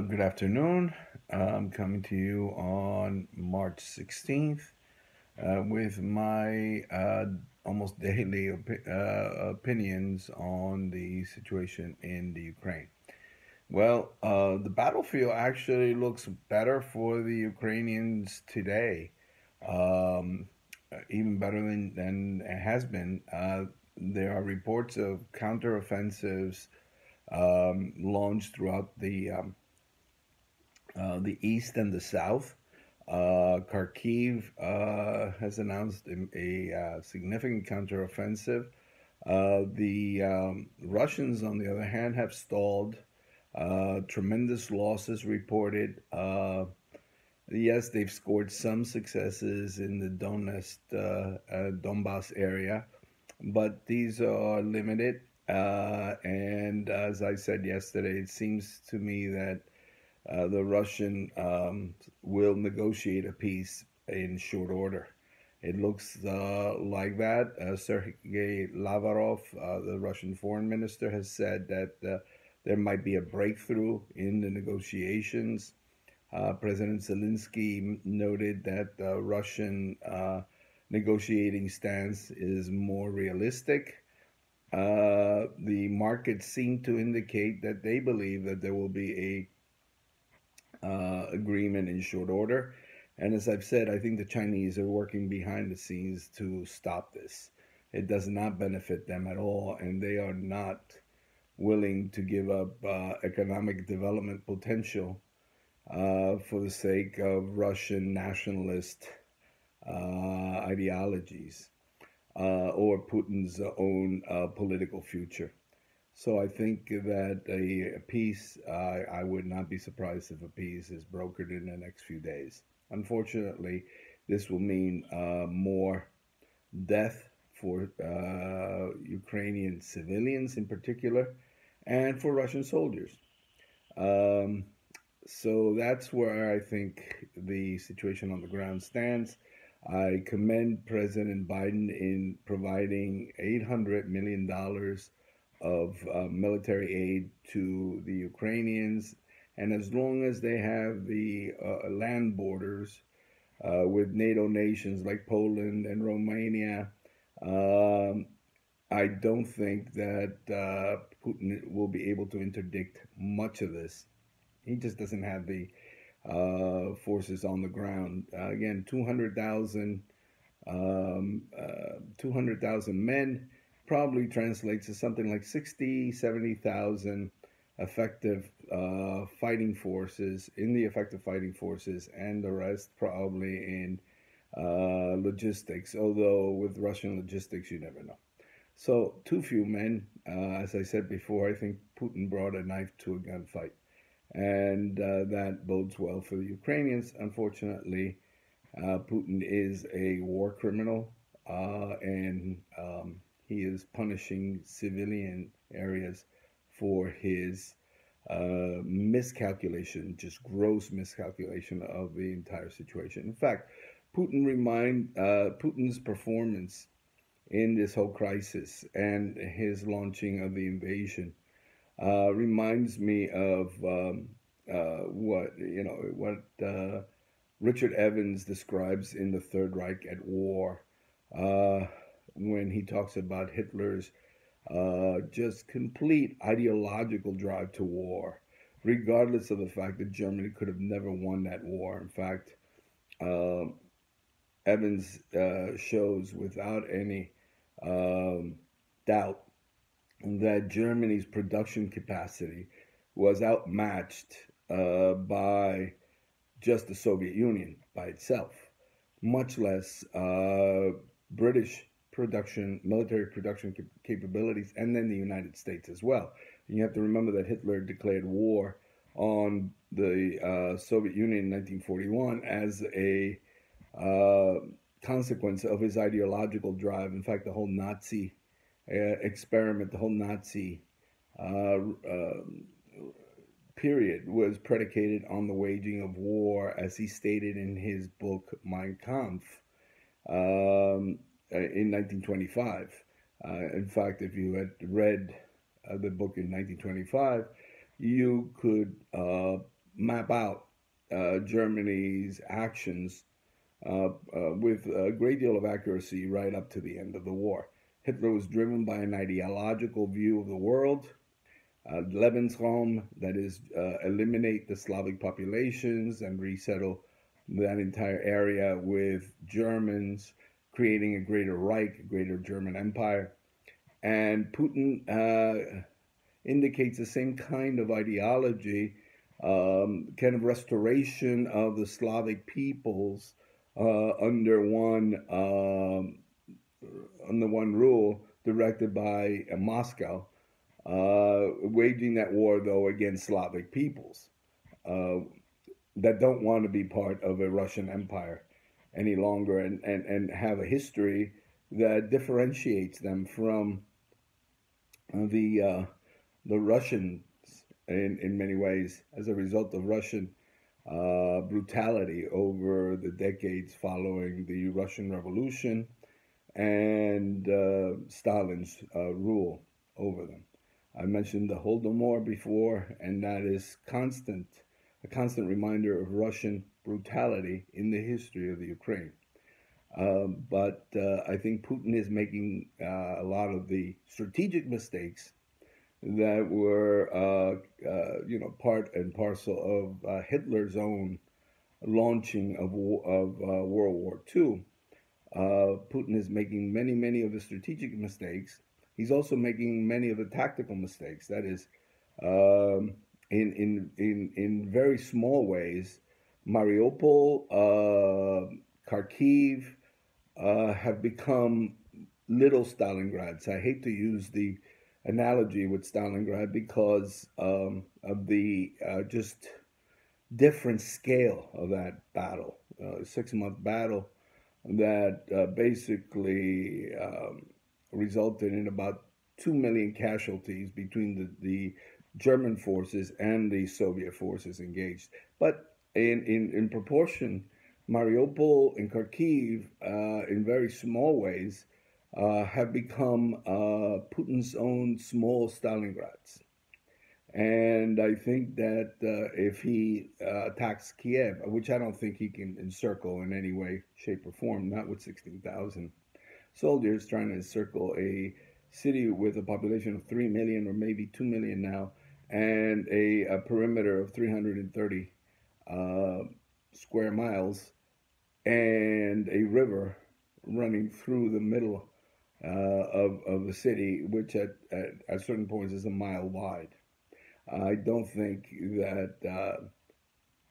Good afternoon. I'm coming to you on March 16th with my almost daily opinions on the situation in the Ukraine. Well, the battlefield actually looks better for the Ukrainians today, um, even better than it has been. There are reports of counteroffensives launched throughout the east and the south. Kharkiv has announced a significant counteroffensive. The Russians, on the other hand, have stalled. Tremendous losses reported. Yes, they've scored some successes in the Donbass area, but these are limited. And as I said yesterday, it seems to me that the Russian will negotiate a peace in short order. It looks like that. Sergei Lavrov, the Russian foreign minister, has said that there might be a breakthrough in the negotiations. President Zelensky noted that the Russian negotiating stance is more realistic. The markets seem to indicate that they believe that there will be a agreement in short order. And as I've said, I think the Chinese are working behind the scenes to stop this. It does not benefit them at all, and they are not willing to give up economic development potential for the sake of Russian nationalist ideologies or Putin's own political future. So I think that a peace, I would not be surprised if a peace is brokered in the next few days. Unfortunately, this will mean more death for Ukrainian civilians in particular and for Russian soldiers. Um, so that's where I think the situation on the ground stands. I commend President Biden in providing $800 million of military aid to the Ukrainians. And as long as they have the land borders with NATO nations like Poland and Romania, um, I don't think that Putin will be able to interdict much of this. He just doesn't have the forces on the ground. Again, 200,000 men probably translates to something like 60, 70,000 effective fighting forces in the effective fighting forces, and the rest probably in logistics. Although with Russian logistics, you never know. So too few men. As I said before, I think Putin brought a knife to a gunfight, and that bodes well for the Ukrainians. Unfortunately, Putin is a war criminal, and he is punishing civilian areas for his miscalculation, just gross miscalculation of the entire situation. In fact, Putin's performance in this whole crisis and his launching of the invasion reminds me of what Richard Evans describes in The Third Reich at War, uh, when he talks about Hitler's just complete ideological drive to war, regardless of the fact that Germany could have never won that war. In fact, uh, Evans shows without any um, doubt that Germany's production capacity was outmatched by just the Soviet Union by itself, much less British military production capabilities, and then the United States as well. And you have to remember that Hitler declared war on the Soviet Union in 1941 as a uh, consequence of his ideological drive. In fact, the whole Nazi experiment, the whole Nazi uh, uh, period was predicated on the waging of war, as he stated in his book Mein Kampf in 1925. In fact, if you had read the book in 1925, you could map out Germany's actions with a great deal of accuracy right up to the end of the war. Hitler was driven by an ideological view of the world, Lebensraum, that is, eliminate the Slavic populations and resettle that entire area with Germans, creating a greater Reich, a greater German Empire. And Putin indicates the same kind of ideology, kind of restoration of the Slavic peoples under one rule, directed by Moscow, waging that war though against Slavic peoples uh, that don't want to be part of a Russian empire any longer, and have a history that differentiates them from the the Russians in many ways as a result of Russian brutality over the decades following the Russian Revolution and Stalin's rule over them. I mentioned the Holodomor before, and that is a constant reminder of Russian brutality in the history of the Ukraine. But I think Putin is making a lot of the strategic mistakes that were, part and parcel of Hitler's own launching of World War II. Putin is making many of the strategic mistakes. He's also making many of the tactical mistakes. That is, in very small ways, Mariupol, Kharkiv have become little Stalingrads. I hate to use the analogy with Stalingrad because of the just different scale of that battle, 6 month battle that basically resulted in about 2 million casualties between the German forces and the Soviet forces engaged. But in proportion, Mariupol and Kharkiv, in very small ways, have become Putin's own small Stalingrads. And I think that if he attacks Kiev, which I don't think he can encircle in any way, shape, or form, not with 16,000 soldiers trying to encircle a city with a population of 3 million or maybe 2 million now, and a perimeter of 330 square miles, and a river running through the middle of the city, which at certain points is a mile wide. I don't think that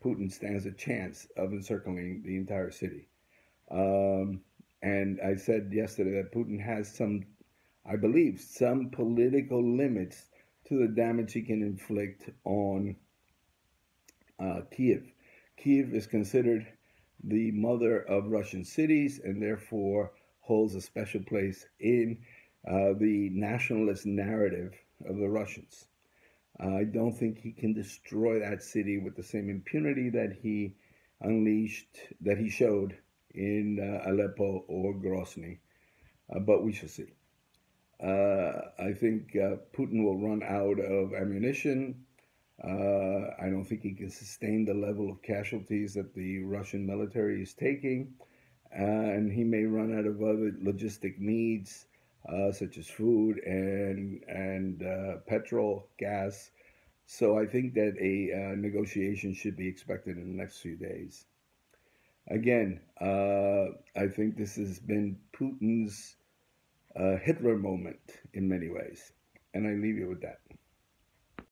Putin stands a chance of encircling the entire city. And I said yesterday that Putin has I believe, some political limits to the damage he can inflict on Kiev. Kiev is considered the mother of Russian cities and therefore holds a special place in the nationalist narrative of the Russians. I don't think he can destroy that city with the same impunity that he showed in Aleppo or Grozny, but we shall see. I think Putin will run out of ammunition. I don't think he can sustain the level of casualties that the Russian military is taking, and he may run out of other logistic needs, such as food and petrol, gas. So I think that a negotiation should be expected in the next few days. Again, I think this has been Putin's Hitler moment in many ways, and I leave you with that.